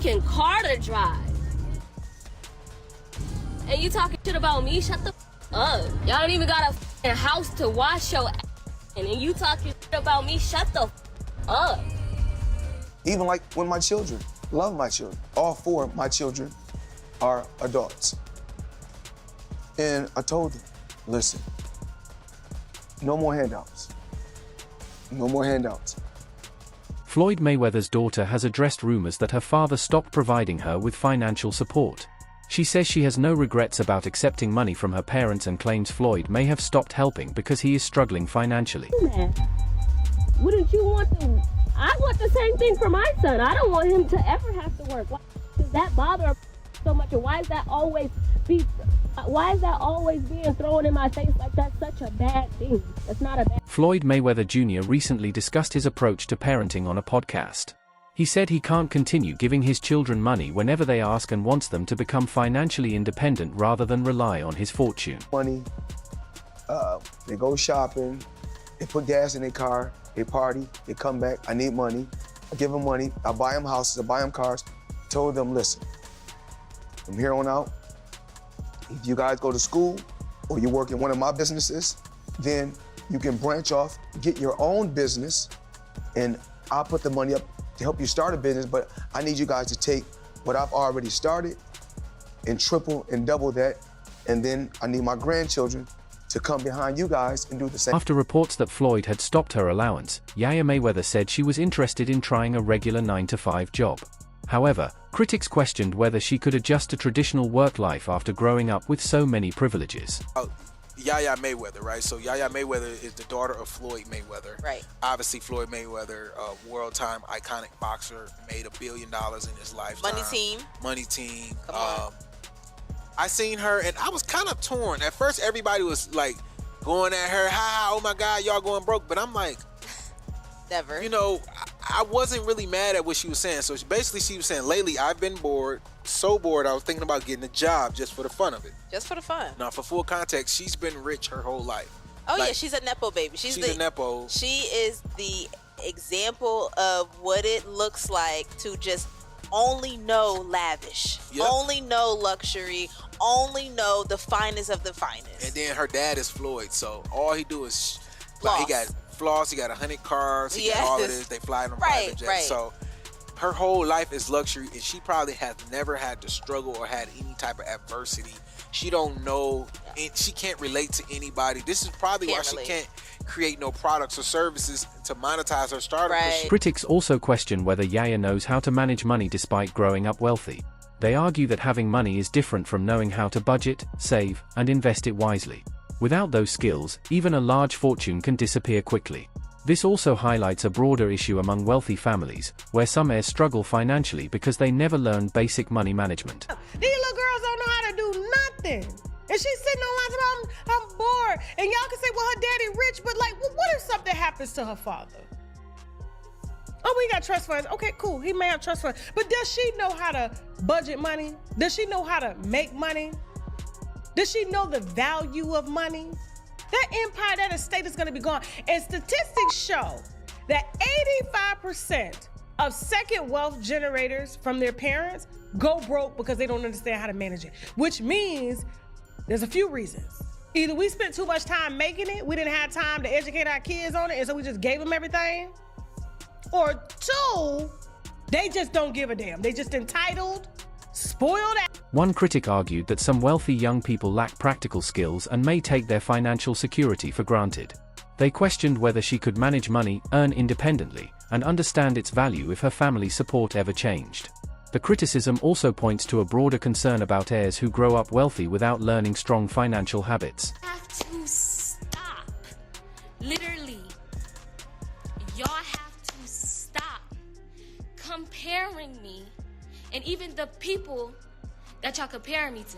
fucking car to drive. And you talking shit about me? Shut the up. Y'all don't even got a fucking house to wash your ass in, and you talking shit about me? Shut the up. Even like when my children, love my children. All four of my children are adults. And I told them, listen, no more handouts. No more handouts. Floyd Mayweather's daughter has addressed rumors that her father stopped providing her with financial support. She says she has no regrets about accepting money from her parents and claims Floyd may have stopped helping because he is struggling financially. Wouldn't you want to? I want the same thing for my son. I don't want him to ever have to work. Why does that bother so much? And why is that always being thrown in my face like that's such a bad thing? That's not a bad. Floyd Mayweather Jr. recently discussed his approach to parenting on a podcast. He said he can't continue giving his children money whenever they ask and wants them to become financially independent rather than rely on his fortune. Money, they go shopping, they put gas in their car, they party, they come back, I need money, I give them money, I buy them houses, I buy them cars. Told them, listen, from here on out, if you guys go to school or you work in one of my businesses, then you can branch off, get your own business, and I'll put the money up to help you start a business, but I need you guys to take what I've already started and triple and double that, and then I need my grandchildren to come behind you guys and do the same. After reports that Floyd had stopped her allowance, Yaya Mayweather said she was interested in trying a regular 9-to-5 job. However, critics questioned whether she could adjust to traditional work life after growing up with so many privileges. Yaya Mayweather, right? So Yaya Mayweather is the daughter of Floyd Mayweather. Right. Obviously, Floyd Mayweather, world-time iconic boxer, made $1 billion in his lifetime. Money Team. Come on. I seen her, and I was kind of torn. At first, everybody was like going at her, ha, oh my God, y'all going broke. But I'm like, never. You know, I wasn't really mad at what she was saying. So basically, she was saying, lately, I've been bored. So bored, I was thinking about getting a job just for the fun of it. Just for the fun. Now, for full context, she's been rich her whole life. Oh, like, yeah, she's a Nepo baby. She's a Nepo. She is the example of what it looks like to just only know lavish, only know luxury, only know the finest of the finest. And then her dad is Floyd, so all he do is, like, he got floss, he got 100 cars, he got all of this, they fly in a private jet. Right. So her whole life is luxury, and she probably has never had to struggle or had any type of adversity. She don't know, and she can't relate to anybody. This is probably why she can't create no products or services to monetize her startup. Right. Critics also question whether Yaya knows how to manage money despite growing up wealthy. They argue that having money is different from knowing how to budget, save, and invest it wisely. Without those skills, even a large fortune can disappear quickly. This also highlights a broader issue among wealthy families, where some heirs struggle financially because they never learned basic money management. These little girls don't know how to do nothing. And she's sitting on I'm bored. And y'all can say, well, her daddy rich, but like, well, what if something happens to her father? Oh, we got trust funds. Okay, cool. He may have trust funds. But does she know how to budget money? Does she know how to make money? Does she know the value of money? That empire, that estate is going to be gone. And statistics show that 85% of second wealth generators from their parents go broke because they don't understand how to manage it, which means there's a few reasons. Either we spent too much time making it, we didn't have time to educate our kids on it, and so we just gave them everything. Or two, they just don't give a damn. They just entitled, spoiled. One critic argued that some wealthy young people lack practical skills and may take their financial security for granted. They questioned whether she could manage money, earn independently, and understand its value if her family's support ever changed. The criticism also points to a broader concern about heirs who grow up wealthy without learning strong financial habits. Have to stop. Literally. Y'all have to stop comparing me, and even the people that y'all comparing me to,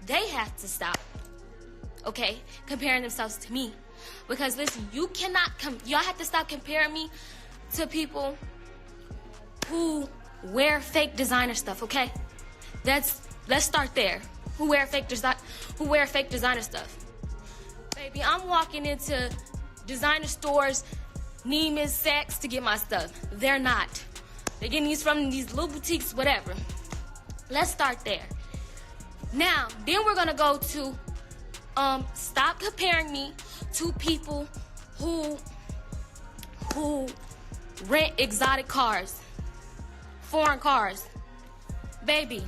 they have to stop, okay, comparing themselves to me. Because listen, you cannot y'all have to stop comparing me to people who wear fake designer stuff, okay? Let's start there. Who wear fake designer stuff. Baby, I'm walking into designer stores, Neiman Saks to get my stuff. They're not. They're getting these from these little boutiques, whatever. Let's start there. Now, then we're gonna go to stop comparing me to people who rent exotic cars, foreign cars. Baby,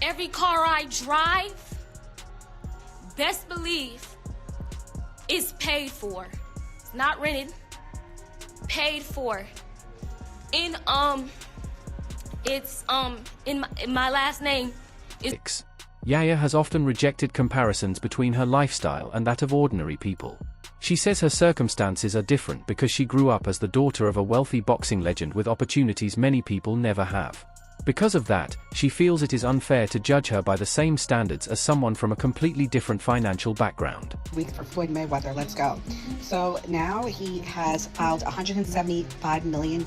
every car I drive, best believe, is paid for. It's not rented, paid for. In my last name is Yaya has often rejected comparisons between her lifestyle and that of ordinary people. She says her circumstances are different because she grew up as the daughter of a wealthy boxing legend with opportunities many people never have. Because of that, she feels it is unfair to judge her by the same standards as someone from a completely different financial background. Week for Floyd Mayweather, let's go. So now he has filed a $175 million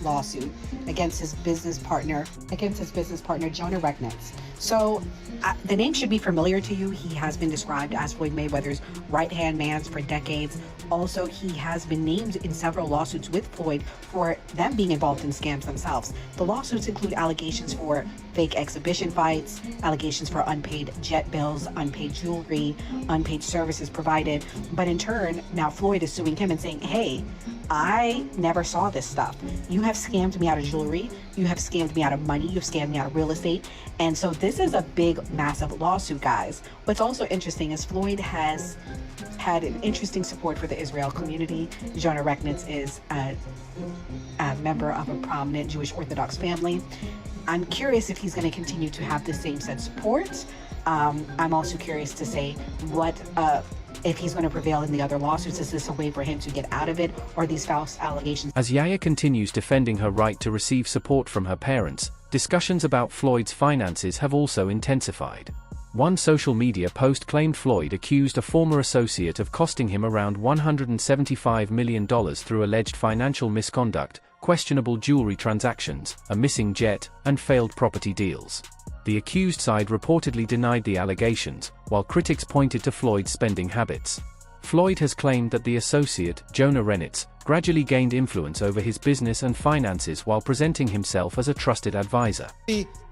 lawsuit against his business partner, Jonah Regnitz. So the name should be familiar to you. He has been described as Floyd Mayweather's right-hand man for decades. Also, he has been named in several lawsuits with Floyd for them being involved in scams themselves. The lawsuits include allegations for fake exhibition fights, allegations for unpaid jet bills, unpaid jewelry, unpaid services provided. But in turn, now Floyd is suing him and saying, hey, I never saw this stuff. You have scammed me out of jewelry. You have scammed me out of money. You've scammed me out of real estate. And so this is a big, massive lawsuit, guys. What's also interesting is Floyd has had an interesting support for the Israel community. Jonah Regnitz is a member of a prominent Jewish Orthodox family. I'm curious if he's going to continue to have the same set support. I'm also curious to say if he's going to prevail in the other lawsuits. Is this a way for him to get out of it, or these false allegations? As Yaya continues defending her right to receive support from her parents, discussions about Floyd's finances have also intensified. One social media post claimed Floyd accused a former associate of costing him around $175 million through alleged financial misconduct, questionable jewelry transactions, a missing jet, and failed property deals. The accused side reportedly denied the allegations, while critics pointed to Floyd's spending habits. Floyd has claimed that the associate, Jonah Regnitz, gradually gained influence over his business and finances while presenting himself as a trusted advisor.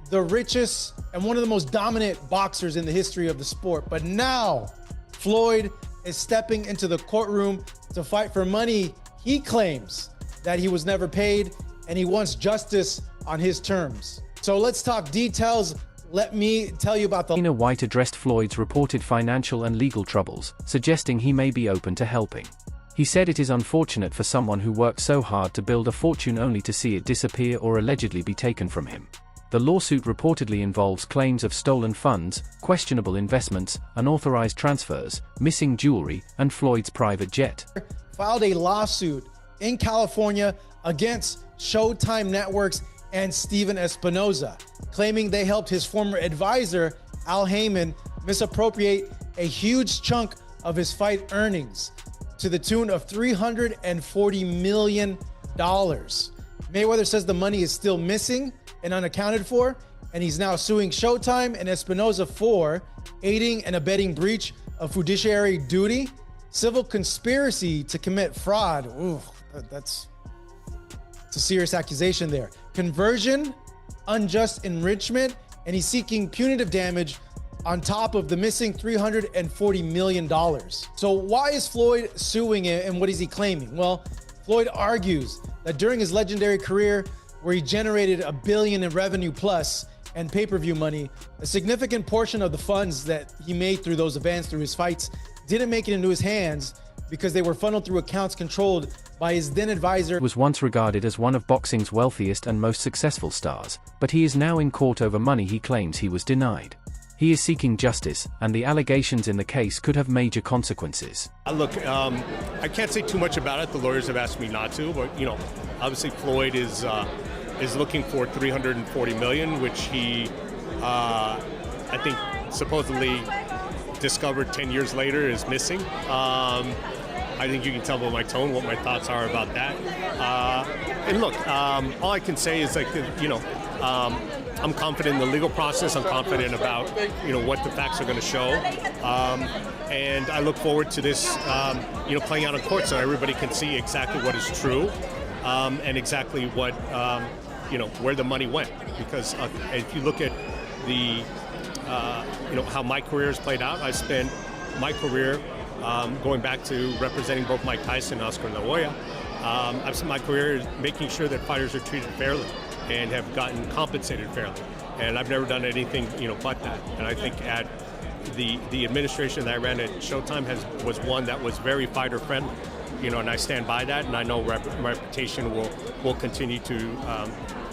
The richest and one of the most dominant boxers in the history of the sport. But now, Floyd is stepping into the courtroom to fight for money he claims that he was never paid, and he wants justice on his terms. So let's talk details. Let me tell you about Dana White addressed Floyd's reported financial and legal troubles, suggesting he may be open to helping. He said it is unfortunate for someone who worked so hard to build a fortune only to see it disappear or allegedly be taken from him. The lawsuit reportedly involves claims of stolen funds, questionable investments, unauthorized transfers, missing jewelry, and Floyd's private jet. Filed a lawsuit in California against Showtime Networks and Steven Espinoza, claiming they helped his former advisor, Al Heyman, misappropriate a huge chunk of his fight earnings to the tune of $340 million. Mayweather says the money is still missing and unaccounted for, and he's now suing Showtime and Espinoza for aiding and abetting breach of fiduciary duty, civil conspiracy to commit fraud. Ooh, it's a serious accusation there. Conversion, unjust enrichment, and he's seeking punitive damage on top of the missing $340 million. So why is Floyd suing him, and what is he claiming? Well, Floyd argues that during his legendary career, where he generated $1 billion in revenue plus and pay-per-view money, a significant portion of the funds that he made through those events, through his fights, didn't make it into his hands because they were funneled through accounts controlled by his then advisor. Was once regarded as one of boxing's wealthiest and most successful stars, but he is now in court over money he claims he was denied. He is seeking justice, and the allegations in the case could have major consequences. Look, I can't say too much about it. The lawyers have asked me not to, but obviously Floyd is looking for $340 million, which he, I think, supposedly discovered 10 years later is missing. I think you can tell by my tone what my thoughts are about that. And look, all I can say is I'm confident in the legal process. I'm confident about what the facts are going to show, and I look forward to this playing out in court so everybody can see exactly what is true. and exactly what, where the money went. Because if you look at the, how my career has played out, I spent my career going back to representing both Mike Tyson and Oscar De La Hoya. I've spent my career making sure that fighters are treated fairly and have gotten compensated fairly. And I've never done anything, but that. And I think at the administration that I ran at Showtime was one that was very fighter friendly, and I stand by that. And I know reputation will continue to,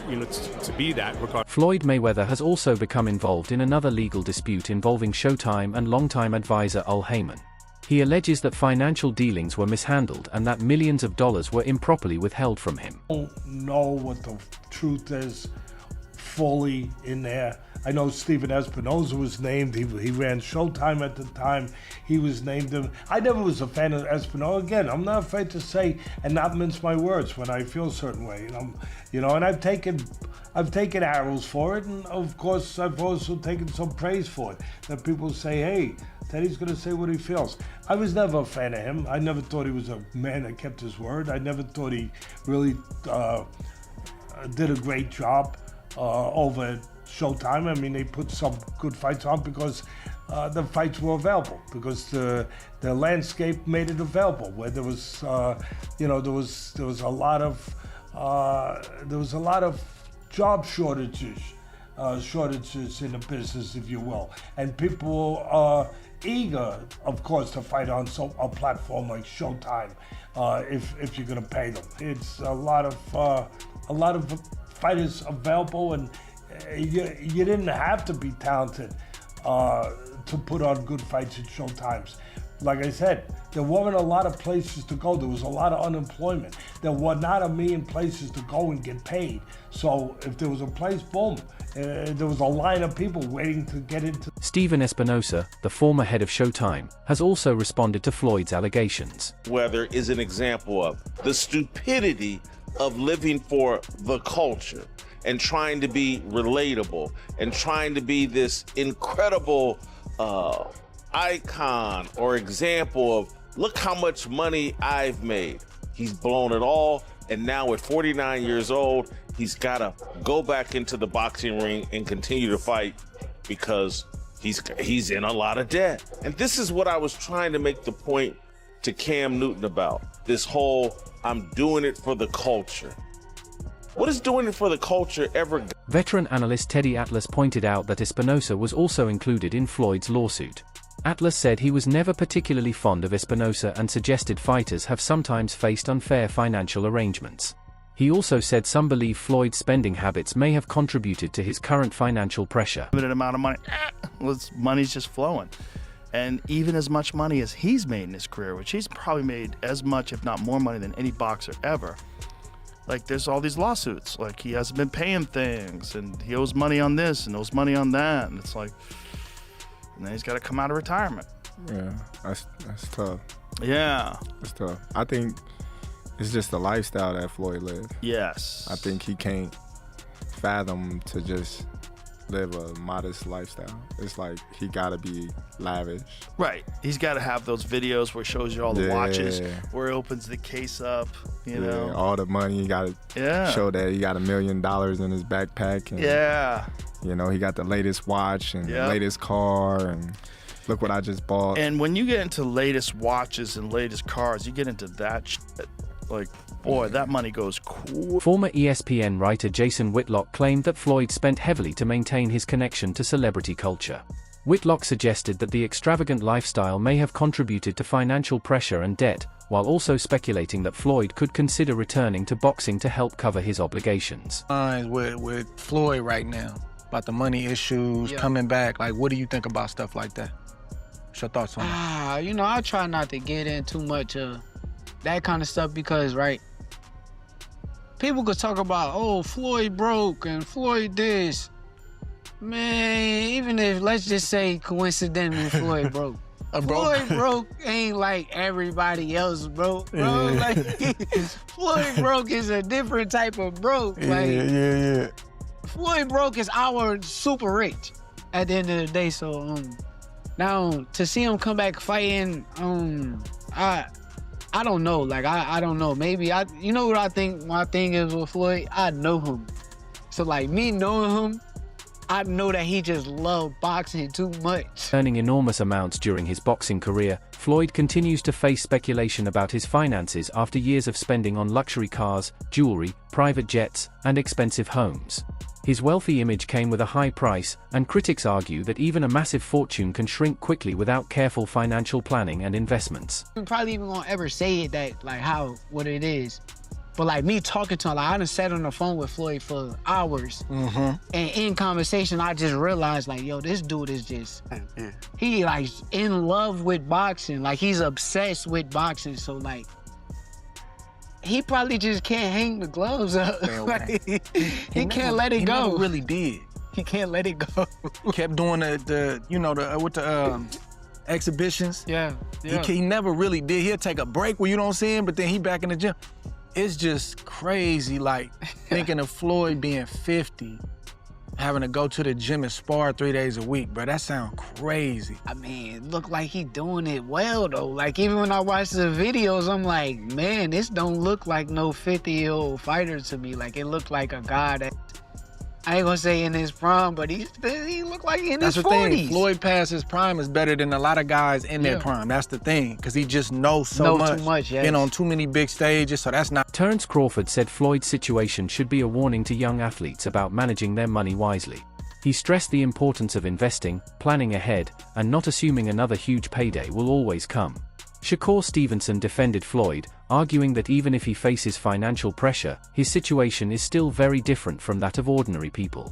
to be that regard. Floyd Mayweather has also become involved in another legal dispute involving Showtime and longtime advisor Al Heyman. He alleges that financial dealings were mishandled and that millions of dollars were improperly withheld from him. I don't know what the truth is fully in there. I know Steven Espinoza was named. He ran Showtime at the time. He was named him. I never was a fan of Espinoza. Again, I'm not afraid to say and not mince my words when I feel a certain way. And I've taken arrows for it, and of course I've also taken some praise for it. That people say, hey, Teddy's going to say what he feels. I was never a fan of him. I never thought he was a man that kept his word. I never thought he really did a great job over at Showtime. I mean, they put some good fights on because the fights were available, because the landscape made it available. Where there was, there was a lot of job shortages in the business, if you will, and people are eager, of course, to fight on a platform like Showtime if you're going to pay them. It's a lot of fighters available, and you didn't have to be talented to put on good fights at Showtimes. Like I said, there weren't a lot of places to go. There was a lot of unemployment. There were not a million places to go and get paid. So if there was a place, boom, there was a line of people waiting to get into. Steven Espinoza, the former head of Showtime, has also responded to Floyd's allegations. Mayweather is an example of the stupidity of living for the culture and trying to be relatable and trying to be this incredible icon or example of, look how much money I've made. He's blown it all, and now at 49 years old, he's got to go back into the boxing ring and continue to fight because he's in a lot of debt. And this is what I was trying to make the point to Cam Newton about. This whole, I'm doing it for the culture. What is doing it for the culture ever? Veteran analyst Teddy Atlas pointed out that Espinoza was also included in Floyd's lawsuit. Atlas said he was never particularly fond of Espinoza and suggested fighters have sometimes faced unfair financial arrangements. He also said some believe Floyd's spending habits may have contributed to his current financial pressure. Limited amount of money, money's just flowing. And even as much money as he's made in his career, which he's probably made as much, if not more money than any boxer ever. Like, there's all these lawsuits. Like, he hasn't been paying things, and he owes money on this and owes money on that. And it's like, and then he's got to come out of retirement. Yeah, that's tough. Yeah. That's tough. I think it's just the lifestyle that Floyd lived. Yes. I think he can't fathom to just live a modest lifestyle. It's like he got to be lavish. Right. He's got to have those videos where he shows you all the watches, where he opens the case up, you know. All the money. He got to show that he got $1 million in his backpack. And, you know, he got the latest watch and the latest car, and look what I just bought. And when you get into latest watches and latest cars, you get into that shit. Like, boy, that money goes cool. Former ESPN writer Jason Whitlock claimed that Floyd spent heavily to maintain his connection to celebrity culture. Whitlock suggested that the extravagant lifestyle may have contributed to financial pressure and debt, while also speculating that Floyd could consider returning to boxing to help cover his obligations. With Floyd right now, about the money issues, coming back, like, what do you think about stuff like that? What's your thoughts on that? You know, I try not to get in too much of that kind of stuff because, right, people could talk about, oh, Floyd broke and Floyd this. Man, even if, let's just say, coincidentally, Floyd broke. Floyd broke ain't like everybody else broke, bro. Like, Floyd broke is a different type of broke. Like, Floyd broke is our super rich at the end of the day. So, now, to see him come back fighting, I don't know. Like, I don't know. Maybe you know what I think my thing is with Floyd? I know him. So, like, me knowing him, I know that he just loved boxing too much. Earning enormous amounts during his boxing career, Floyd continues to face speculation about his finances after years of spending on luxury cars, jewelry, private jets, and expensive homes. His wealthy image came with a high price, and critics argue that even a massive fortune can shrink quickly without careful financial planning and investments. I'm probably even gonna ever say it that, like, what it is. But, like, me talking to him, like, I done sat on the phone with Floyd for hours. And in conversation, I just realized, like, yo, this dude is just, he, like, in love with boxing. Like, he's obsessed with boxing. So, like, he probably just can't hang the gloves up. Like, he can't let it go. He never really did. He can't let it go. Kept doing with the exhibitions. Yeah. He never really did. He'll take a break where you don't see him, but then he back in the gym. It's just crazy, like, thinking of Floyd being 50, having to go to the gym and spar 3 days a week, bro. That sounds crazy. I mean, it look like he doing it well, though. Like, even when I watch the videos, I'm like, man, this don't look like no 50-year-old fighter to me. Like, it looked like a guy that, I ain't gonna say in his prime, but he looked like in his 40s. That's the thing. Floyd past his prime is better than a lot of guys in their prime. That's the thing, because he just knows so much. Too much, yes. Been on too many big stages, so that's not. Terence Crawford said Floyd's situation should be a warning to young athletes about managing their money wisely. He stressed the importance of investing, planning ahead, and not assuming another huge payday will always come. Shakur Stevenson defended Floyd, arguing that even if he faces financial pressure, his situation is still very different from that of ordinary people.